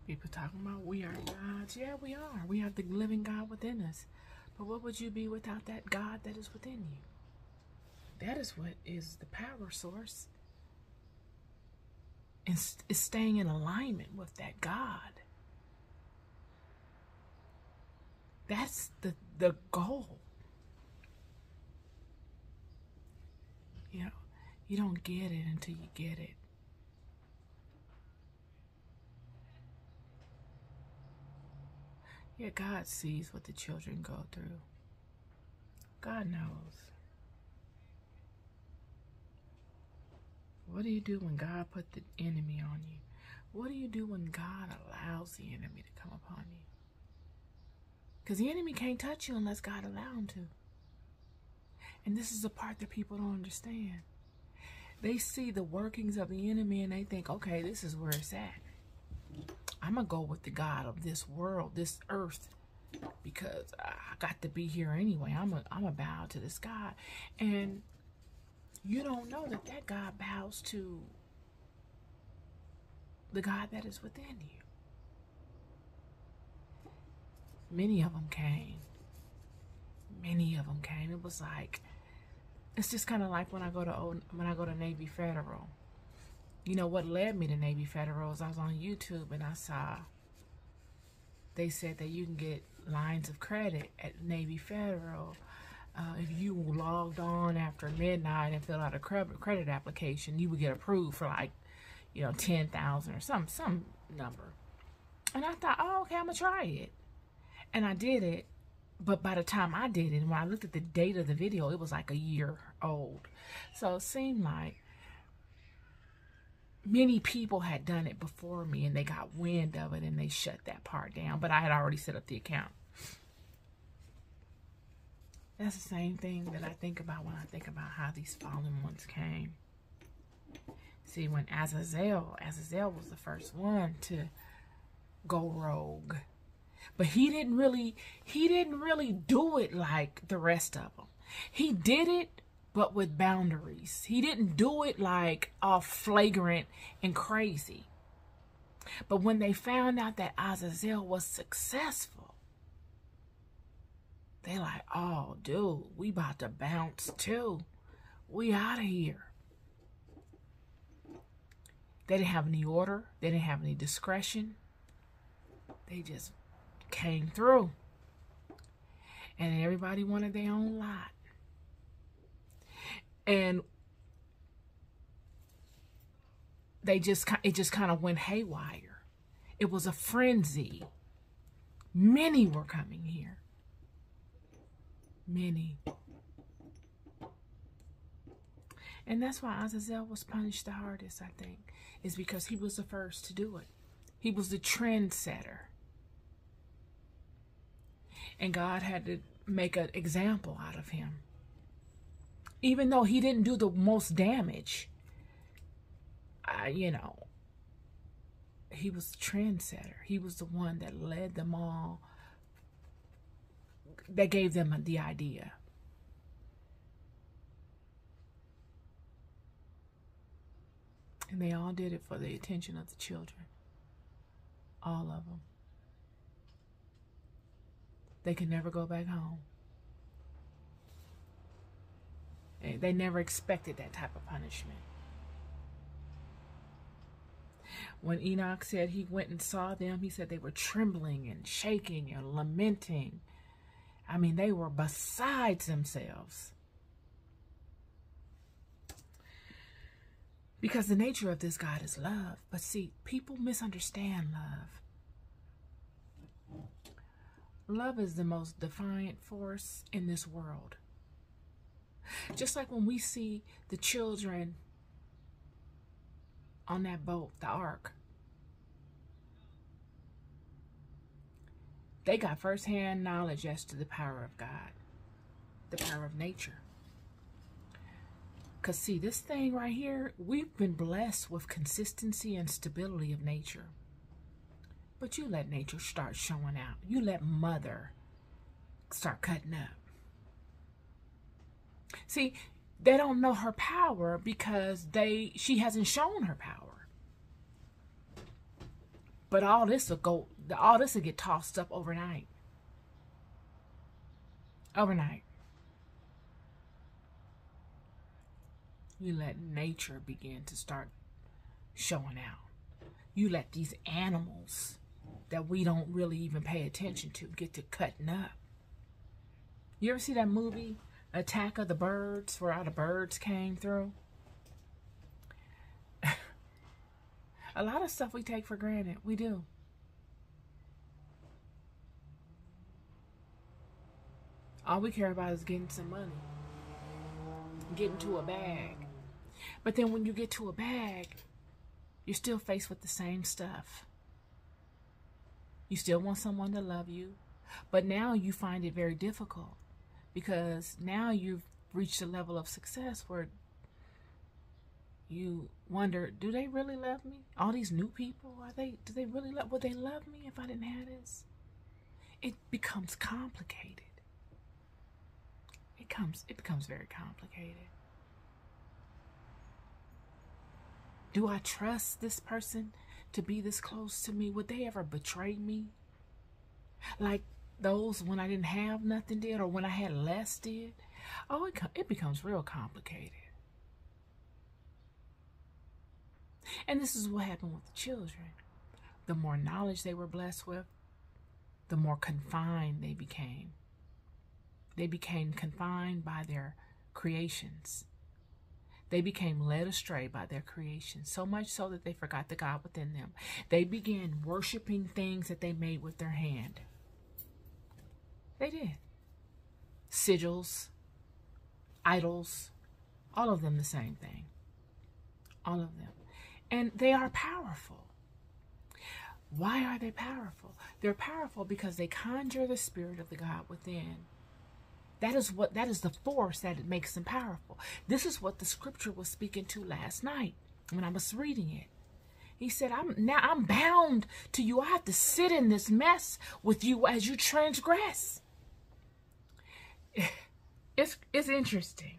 People talking about we are gods. Yeah, we are. We have the living God within us. But what would you be without that God that is within you? That is what is the power source. It's staying in alignment with that God. That's the goal. You know, you don't get it until you get it. Yeah, God sees what the children go through. God knows. What do you do when God put the enemy on you? What do you do when God allows the enemy to come upon you? Because the enemy can't touch you unless God allows him to. And this is the part that people don't understand. They see the workings of the enemy and they think, okay, this is where it's at. I'm going to go with the God of this world, this earth, because I got to be here anyway. I'm a bow to this God. And you don't know that that God bows to the God that is within you. Many of them came. Many of them came. It was like, it's just kind of like when I go to Navy Federal. You know what led me to Navy Federal is I was on YouTube and I saw they said that you can get lines of credit at Navy Federal if you logged on after midnight and filled out a credit application. You would get approved for like, you know, 10,000 or some number. And I thought, oh, okay, I'm gonna try it. And I did it. But by the time I did it, and when I looked at the date of the video, it was like a year old. So it seemed like many people had done it before me and they got wind of it and they shut that part down. But I had already set up the account. That's the same thing that I think about when I think about how these fallen ones came. See, when Azazel was the first one to go rogue. But he didn't really do it like the rest of them. He did it, but with boundaries. He didn't do it like all flagrant and crazy. But when they found out that Azazel was successful, they like, oh, dude, we about to bounce too. We out of here. They didn't have any order. They didn't have any discretion. They just came through. And everybody wanted their own lot. And it just kind of went haywire. It was a frenzy. Many were coming here. Many. And that's why Azazel was punished the hardest, I think, is because he was the first to do it. He was the trendsetter. And God had to make an example out of him. Even though he didn't do the most damage, you know, he was the trendsetter. He was the one that led them all, that gave them the idea. And they all did it for the attention of the children. All of them. They could never go back home. And they never expected that type of punishment. When Enoch said he went and saw them, he said they were trembling and shaking and lamenting. I mean, they were besides themselves. Because the nature of this God is love. But see, people misunderstand love. Love is the most defiant force in this world. Just like when we see the children on that boat, the ark, they got firsthand knowledge as to the power of God, the power of nature. Because see, this thing right here, we've been blessed with consistency and stability of nature. But you let nature start showing out. You let Mother start cutting up. See, they don't know her power because she hasn't shown her power. But all this will get tossed up overnight. Overnight. You let nature begin to start showing out. You let these animals that we don't really even pay attention to get to cutting up. You ever see that movie, Attack of the Birds, where all the birds came through? A lot of stuff we take for granted. We do. All we care about is getting some money. Getting to a bag. But then when you get to a bag, you're still faced with the same stuff. You still want someone to love you. But now you find it very difficult. Because now you've reached a level of success where you wonder, do they really love me? All these new people, do they really would they love me if I didn't have this? It becomes complicated. It becomes very complicated. Do I trust this person to be this close to me? Would they ever betray me? Like those when I didn't have nothing did, or when I had less did? Oh, it becomes real complicated. And this is what happened with the children. The more knowledge they were blessed with, the more confined they became. They became confined by their creations. They became led astray by their creations, so much so that they forgot the God within them. They began worshiping things that they made with their hand. They did. Sigils, idols, all of them the same thing. All of them. And they are powerful. Why are they powerful? They're powerful because they conjure the spirit of the God within. That is the force that makes them powerful. This is what the scripture was speaking to last night when I was reading it. He said, I'm bound to you. I have to sit in this mess with you as you transgress. It's interesting.